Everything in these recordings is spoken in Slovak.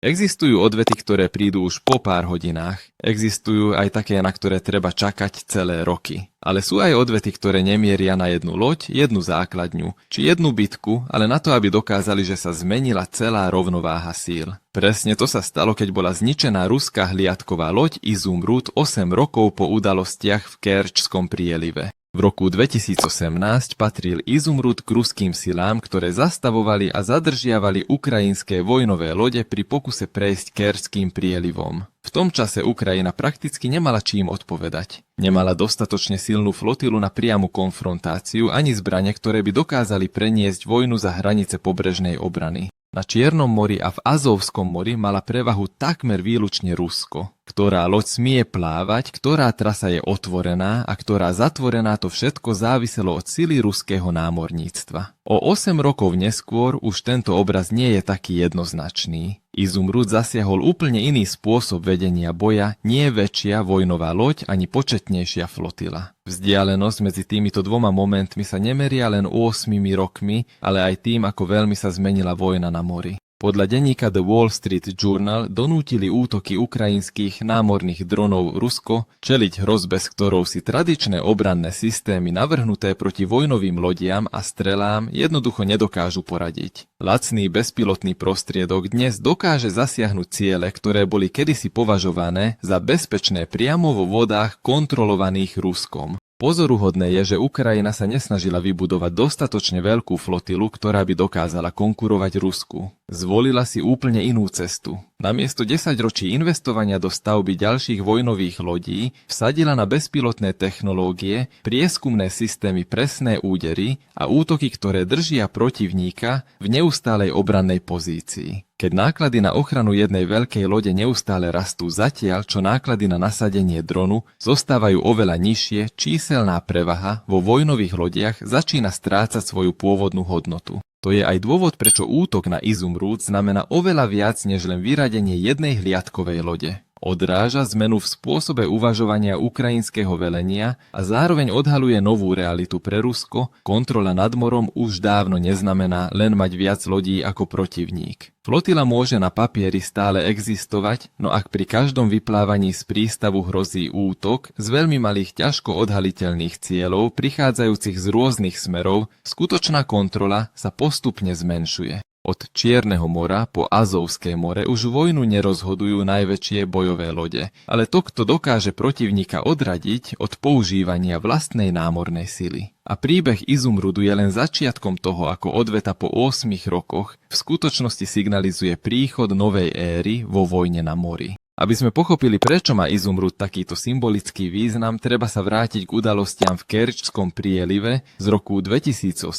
Existujú odvety, ktoré prídu už po pár hodinách. Existujú aj také, na ktoré treba čakať celé roky. Ale sú aj odvety, ktoré nemieria na jednu loď, jednu základňu, či jednu bitku, ale na to, aby dokázali, že sa zmenila celá rovnováha síl. Presne to sa stalo, keď bola zničená ruská hliadková loď Izumrud 8 rokov po udalostiach v Kerčskom prielive. V roku 2018 patril Izumrud k ruským silám, ktoré zastavovali a zadržiavali ukrajinské vojnové lode pri pokuse prejsť Kerčským prielivom. V tom čase Ukrajina prakticky nemala čím odpovedať. Nemala dostatočne silnú flotilu na priamu konfrontáciu ani zbrane, ktoré by dokázali preniesť vojnu za hranice pobrežnej obrany. Na Čiernom mori a v Azovskom mori mala prevahu takmer výlučne Rusko. Ktorá loď smie plávať, ktorá trasa je otvorená a ktorá zatvorená, to všetko záviselo od sily ruského námorníctva. O 8 rokov neskôr už tento obraz nie je taký jednoznačný. Izumrud zasiahol úplne iný spôsob vedenia boja, nie väčšia vojnová loď ani početnejšia flotila. Vzdialenosť medzi týmito dvoma momentmi sa nemeria len 8 rokmi, ale aj tým, ako veľmi sa zmenila vojna na mori. Podľa denníka The Wall Street Journal donútili útoky ukrajinských námorných dronov Rusko čeliť hrozbe, s ktorou si tradičné obranné systémy navrhnuté proti vojnovým lodiam a strelám jednoducho nedokážu poradiť. Lacný bezpilotný prostriedok dnes dokáže zasiahnuť ciele, ktoré boli kedysi považované za bezpečné priamo vo vodách kontrolovaných Ruskom. Pozoruhodné je, že Ukrajina sa nesnažila vybudovať dostatočne veľkú flotilu, ktorá by dokázala konkurovať Rusku. Zvolila si úplne inú cestu. Namiesto 10 ročí investovania do stavby ďalších vojnových lodí vsadila na bezpilotné technológie, prieskumné systémy presné údery a útoky, ktoré držia protivníka v neustálej obrannej pozícii. Keď náklady na ochranu jednej veľkej lode neustále rastú zatiaľ, čo náklady na nasadenie dronu zostávajú oveľa nižšie, číselná prevaha vo vojnových lodiach začína strácať svoju pôvodnú hodnotu. To je aj dôvod, prečo útok na Izumrud znamená oveľa viac než len vyradenie jednej hliadkovej lode. Odráža zmenu v spôsobe uvažovania ukrajinského velenia a zároveň odhaľuje novú realitu pre Rusko. Kontrola nad morom už dávno neznamená len mať viac lodí ako protivník. Flotila môže na papieri stále existovať, no ak pri každom vyplávaní z prístavu hrozí útok z veľmi malých ťažko odhaliteľných cieľov prichádzajúcich z rôznych smerov, skutočná kontrola sa postupne zmenšuje. Od Čierneho mora po Azovské more už vojnu nerozhodujú najväčšie bojové lode, ale to, kto dokáže protivníka odradiť od používania vlastnej námornej sily. A príbeh Izumrudu je len začiatkom toho, ako odveta po 8 rokoch v skutočnosti signalizuje príchod novej éry vo vojne na mori. Aby sme pochopili, prečo má Izumrud takýto symbolický význam, treba sa vrátiť k udalostiam v Kerčskom prielive z roku 2018.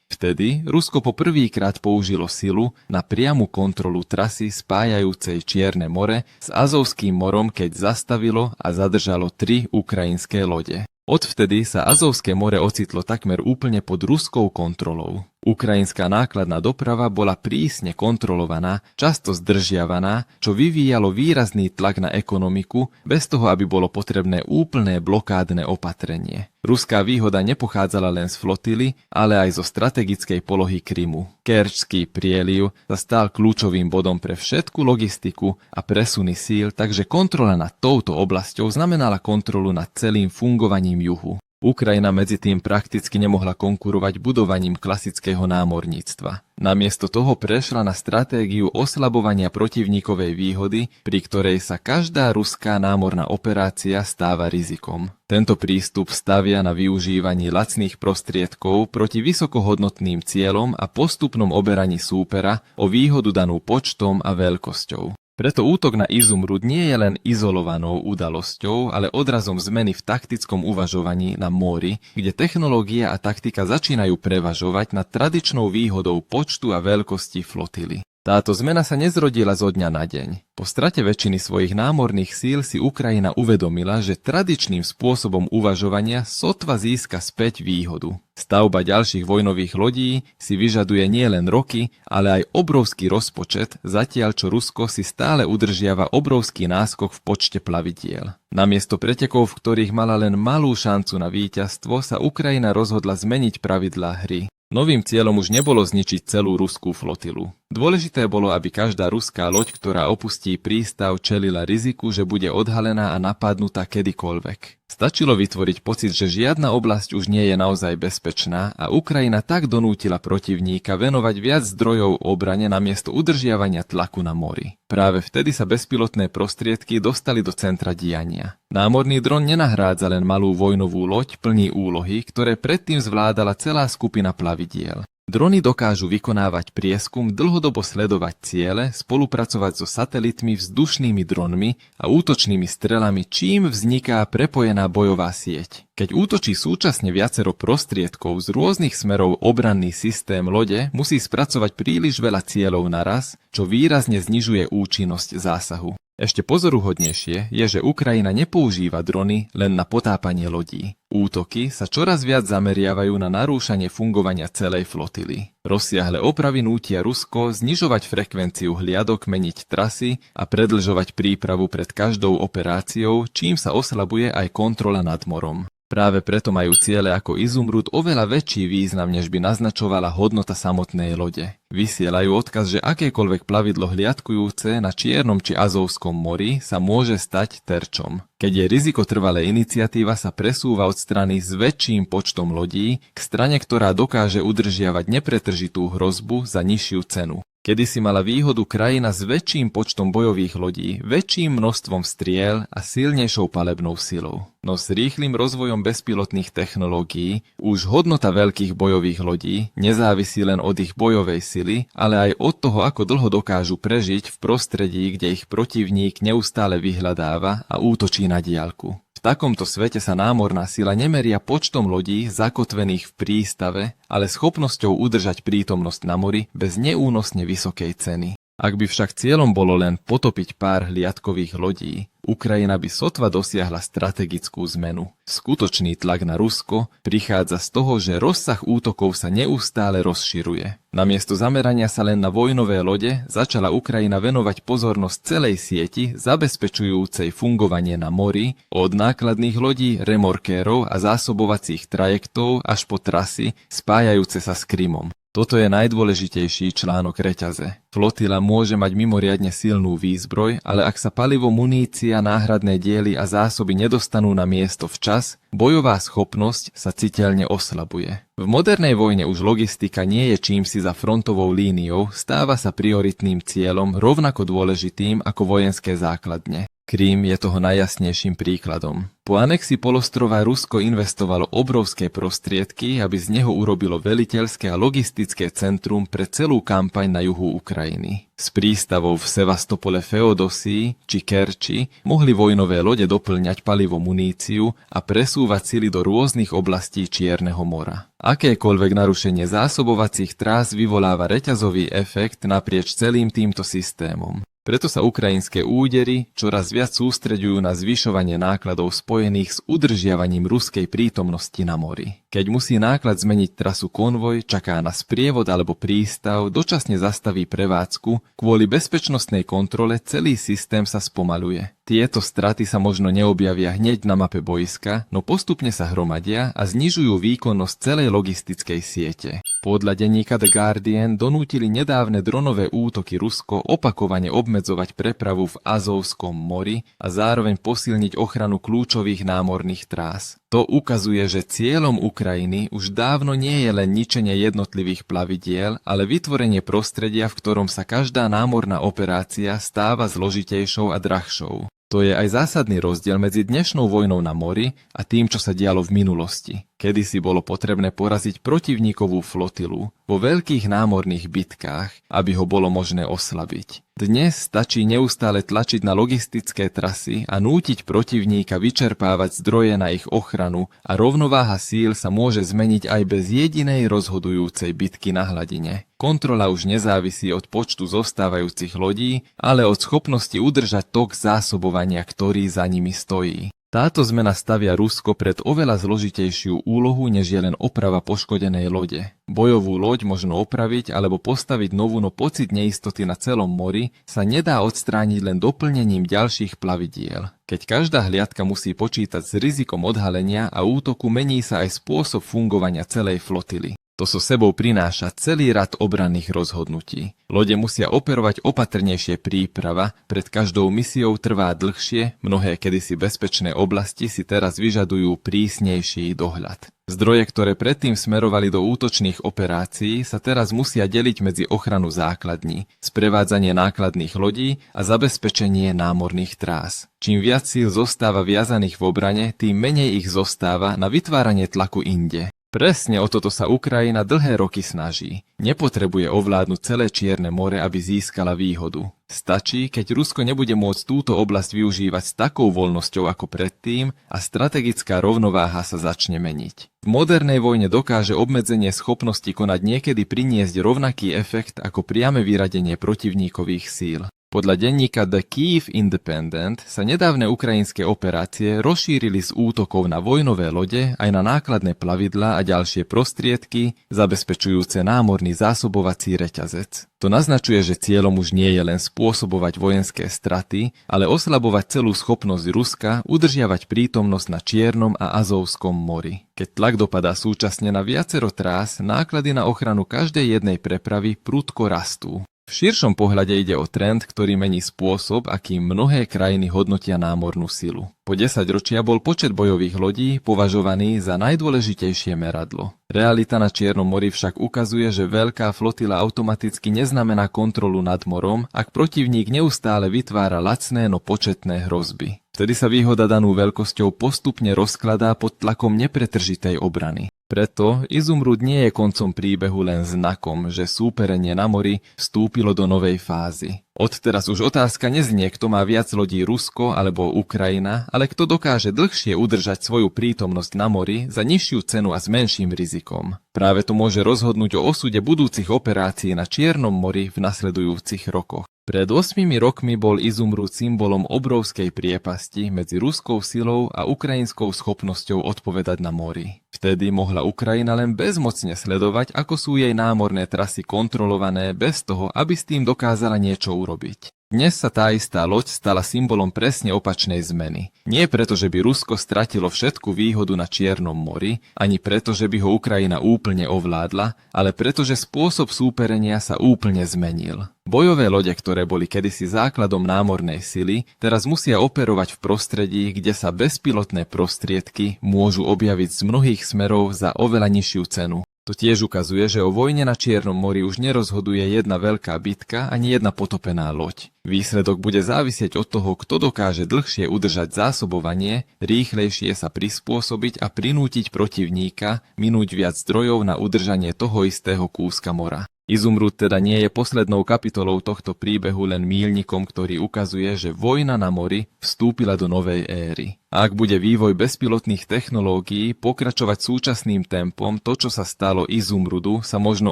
Vtedy Rusko po prvýkrát použilo silu na priamu kontrolu trasy spájajúcej Čierne more s Azovským morom, keď zastavilo a zadržalo 3 ukrajinské lode. Odvtedy sa Azovské more ocitlo takmer úplne pod ruskou kontrolou. Ukrajinská nákladná doprava bola prísne kontrolovaná, často zdržiavaná, čo vyvíjalo výrazný tlak na ekonomiku, bez toho, aby bolo potrebné úplné blokádne opatrenie. Ruská výhoda nepochádzala len z flotily, ale aj zo strategickej polohy Krymu. Kerčský prieliv sa stal kľúčovým bodom pre všetku logistiku a presuny síl, takže kontrola nad touto oblasťou znamenala kontrolu nad celým fungovaním juhu. Ukrajina medzi tým prakticky nemohla konkurovať budovaním klasického námorníctva. Namiesto toho prešla na stratégiu oslabovania protivníkovej výhody, pri ktorej sa každá ruská námorná operácia stáva rizikom. Tento prístup stavia na využívaní lacných prostriedkov proti vysokohodnotným cieľom a postupnom oberaní súpera o výhodu danú počtom a veľkosťou. Preto útok na Izumrud nie je len izolovanou udalosťou, ale odrazom zmeny v taktickom uvažovaní na mori, kde technológia a taktika začínajú prevažovať nad tradičnou výhodou počtu a veľkosti flotily. Táto zmena sa nezrodila zo dňa na deň. Po strate väčšiny svojich námorných síl si Ukrajina uvedomila, že tradičným spôsobom uvažovania sotva získa späť výhodu. Stavba ďalších vojnových lodí si vyžaduje nielen roky, ale aj obrovský rozpočet, zatiaľ čo Rusko si stále udržiava obrovský náskok v počte plavidiel. Namiesto pretekov, v ktorých mala len malú šancu na víťazstvo, sa Ukrajina rozhodla zmeniť pravidlá hry. Novým cieľom už nebolo zničiť celú ruskú flotilu. Dôležité bolo, aby každá ruská loď, ktorá opustí prístav, čelila riziku, že bude odhalená a napadnutá kedykoľvek. Stačilo vytvoriť pocit, že žiadna oblasť už nie je naozaj bezpečná a Ukrajina tak donútila protivníka venovať viac zdrojov obrane namiesto udržiavania tlaku na mori. Práve vtedy sa bezpilotné prostriedky dostali do centra diania. Námorný dron nenahrádza len malú vojnovú loď, plní úlohy, ktoré predtým zvládala celá skupina plavidiel. Drony dokážu vykonávať prieskum, dlhodobo sledovať ciele, spolupracovať so satelitmi, vzdušnými dronmi a útočnými strelami, čím vzniká prepojená bojová sieť. Keď útočí súčasne viacero prostriedkov z rôznych smerov obranný systém lode, musí spracovať príliš veľa cieľov naraz, čo výrazne znižuje účinnosť zásahu. Ešte pozoruhodnejšie je, že Ukrajina nepoužíva drony len na potápanie lodí. Útoky sa čoraz viac zameriavajú na narúšanie fungovania celej flotily. Rozsiahle opravy nútia Rusko znižovať frekvenciu hliadok, meniť trasy a predĺžovať prípravu pred každou operáciou, čím sa oslabuje aj kontrola nad morom. Práve preto majú ciele ako Izumrud oveľa väčší význam, než by naznačovala hodnota samotnej lode. Vysielajú odkaz, že akékoľvek plavidlo hliadkujúce na Čiernom či Azovskom mori sa môže stať terčom. Keď je riziko trvalé, iniciatíva sa presúva od strany s väčším počtom lodí k strane, ktorá dokáže udržiavať nepretržitú hrozbu za nižšiu cenu. Kedysi mala výhodu krajina s väčším počtom bojových lodí, väčším množstvom striel a silnejšou palebnou silou. No s rýchlym rozvojom bezpilotných technológií už hodnota veľkých bojových lodí nezávisí len od ich bojovej sily, ale aj od toho, ako dlho dokážu prežiť v prostredí, kde ich protivník neustále vyhľadáva a útočí na diaľku. V takomto svete sa námorná sila nemeria počtom lodí zakotvených v prístave, ale schopnosťou udržať prítomnosť na mori bez neúnosne vysokej ceny. Ak by však cieľom bolo len potopiť pár hliadkových lodí, Ukrajina by sotva dosiahla strategickú zmenu. Skutočný tlak na Rusko prichádza z toho, že rozsah útokov sa neustále rozširuje. Namiesto zamerania sa len na vojnové lode, začala Ukrajina venovať pozornosť celej sieti, zabezpečujúcej fungovanie na mori, od nákladných lodí, remorkérov a zásobovacích trajektov až po trasy spájajúce sa s Krymom. Toto je najdôležitejší článok reťaze. Flotila môže mať mimoriadne silnú výzbroj, ale ak sa palivo, munícia, náhradné diely a zásoby nedostanú na miesto včas, bojová schopnosť sa citeľne oslabuje. V modernej vojne už logistika nie je čímsi za frontovou líniou, stáva sa prioritným cieľom rovnako dôležitým ako vojenské základne. Krím je toho najjasnejším príkladom. Po anexii polostrova Rusko investovalo obrovské prostriedky, aby z neho urobilo veliteľské a logistické centrum pre celú kampaň na juhu Ukrajiny. Z prístavov v Sevastopole, Feodosii či Kerči mohli vojnové lode doplňať palivo, muníciu a presúvať sily do rôznych oblastí Čierneho mora. Akékoľvek narušenie zásobovacích trás vyvoláva reťazový efekt naprieč celým týmto systémom. Preto sa ukrajinské údery čoraz viac sústreďujú na zvyšovanie nákladov spojených s udržiavaním ruskej prítomnosti na mori. Keď musí náklad zmeniť trasu konvoj, čaká na sprievod alebo prístav, dočasne zastaví prevádzku, kvôli bezpečnostnej kontrole celý systém sa spomaľuje. Tieto straty sa možno neobjavia hneď na mape boiska, no postupne sa hromadia a znižujú výkonnosť celej logistickej siete. Podľa denníka The Guardian donútili nedávne dronové útoky Rusko opakovane obmedzovať prepravu v Azovskom mori a zároveň posilniť ochranu kľúčových námorných trás. To ukazuje, že cieľom Ukrajiny už dávno nie je len ničenie jednotlivých plavidiel, ale vytvorenie prostredia, v ktorom sa každá námorná operácia stáva zložitejšou a drahšou. To je aj zásadný rozdiel medzi dnešnou vojnou na mori a tým, čo sa dialo v minulosti. Kedysi bolo potrebné poraziť protivníkovú flotilu vo veľkých námorných bitkách, aby ho bolo možné oslabiť. Dnes stačí neustále tlačiť na logistické trasy a nútiť protivníka vyčerpávať zdroje na ich ochranu a rovnováha síl sa môže zmeniť aj bez jedinej rozhodujúcej bitky na hladine. Kontrola už nezávisí od počtu zostávajúcich lodí, ale od schopnosti udržať tok zásobovania, ktorý za nimi stojí. Táto zmena stavia Rusko pred oveľa zložitejšiu úlohu, než je len oprava poškodenej lode. Bojovú loď možno opraviť alebo postaviť novú, no pocit neistoty na celom mori sa nedá odstrániť len doplnením ďalších plavidiel. Keď každá hliadka musí počítať s rizikom odhalenia a útoku, mení sa aj spôsob fungovania celej flotily. To so sebou prináša celý rad obranných rozhodnutí. Lode musia operovať opatrnejšie, príprava pred každou misiou trvá dlhšie, mnohé kedysi bezpečné oblasti si teraz vyžadujú prísnejší dohľad. Zdroje, ktoré predtým smerovali do útočných operácií, sa teraz musia deliť medzi ochranu základní, sprevádzanie nákladných lodí a zabezpečenie námorných trás. Čím viac síl zostáva viazaných v obrane, tým menej ich zostáva na vytváranie tlaku inde. Presne o toto sa Ukrajina dlhé roky snaží. Nepotrebuje ovládnuť celé Čierne more, aby získala výhodu. Stačí, keď Rusko nebude môcť túto oblasť využívať s takou voľnosťou ako predtým a strategická rovnováha sa začne meniť. V modernej vojne dokáže obmedzenie schopnosti konať niekedy priniesť rovnaký efekt ako priame vyradenie protivníkových síl. Podľa denníka The Kyiv Independent sa nedávne ukrajinské operácie rozšírili z útokov na vojnové lode aj na nákladné plavidlá a ďalšie prostriedky, zabezpečujúce námorný zásobovací reťazec. To naznačuje, že cieľom už nie je len spôsobovať vojenské straty, ale oslabovať celú schopnosť Ruska udržiavať prítomnosť na Čiernom a Azovskom mori. Keď tlak dopadá súčasne na viacero trás, náklady na ochranu každej jednej prepravy prudko rastú. V širšom pohľade ide o trend, ktorý mení spôsob, akým mnohé krajiny hodnotia námornú silu. Po 10 ročia bol počet bojových lodí považovaný za najdôležitejšie meradlo. Realita na Čiernom mori však ukazuje, že veľká flotila automaticky neznamená kontrolu nad morom, ak protivník neustále vytvára lacné, no početné hrozby. Vtedy sa výhoda danú veľkosťou postupne rozkladá pod tlakom nepretržitej obrany. Preto Izumrud nie je koncom príbehu len znakom, že súperenie na mori vstúpilo do novej fázy. Odteraz už otázka neznie, kto má viac lodí, Rusko alebo Ukrajina, ale kto dokáže dlhšie udržať svoju prítomnosť na mori za nižšiu cenu a s menším rizikom. Práve to môže rozhodnúť o osude budúcich operácií na Čiernom mori v nasledujúcich rokoch. Pred 8 rokmi bol Izumrud symbolom obrovskej priepasti medzi ruskou silou a ukrajinskou schopnosťou odpovedať na mori. Vtedy mohla Ukrajina len bezmocne sledovať, ako sú jej námorné trasy kontrolované bez toho, aby s tým dokázala niečo urobiť. Dnes sa tá istá loď stala symbolom presne opačnej zmeny. Nie preto, že by Rusko stratilo všetku výhodu na Čiernom mori, ani preto, že by ho Ukrajina úplne ovládla, ale preto, že spôsob súperenia sa úplne zmenil. Bojové lode, ktoré boli kedysi základom námornej sily, teraz musia operovať v prostredí, kde sa bezpilotné prostriedky môžu objaviť z mnohých smerov za oveľa nižšiu cenu. To tiež ukazuje, že o vojne na Čiernom mori už nerozhoduje jedna veľká bitka ani jedna potopená loď. Výsledok bude závisieť od toho, kto dokáže dlhšie udržať zásobovanie, rýchlejšie sa prispôsobiť a prinútiť protivníka minúť viac zdrojov na udržanie toho istého kúska mora. Izumrud teda nie je poslednou kapitolou tohto príbehu, len míľnikom, ktorý ukazuje, že vojna na mori vstúpila do novej éry. A ak bude vývoj bezpilotných technológií pokračovať súčasným tempom, to, čo sa stalo Izumrudu, sa možno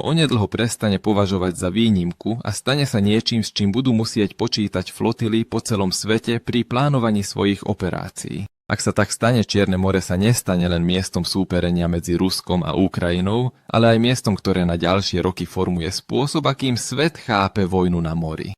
onedlho prestane považovať za výnimku a stane sa niečím, s čím budú musieť počítať flotily po celom svete pri plánovaní svojich operácií. Ak sa tak stane, Čierne more sa nestane len miestom súperenia medzi Ruskom a Ukrajinou, ale aj miestom, ktoré na ďalšie roky formuje spôsob, akým svet chápe vojnu na mori.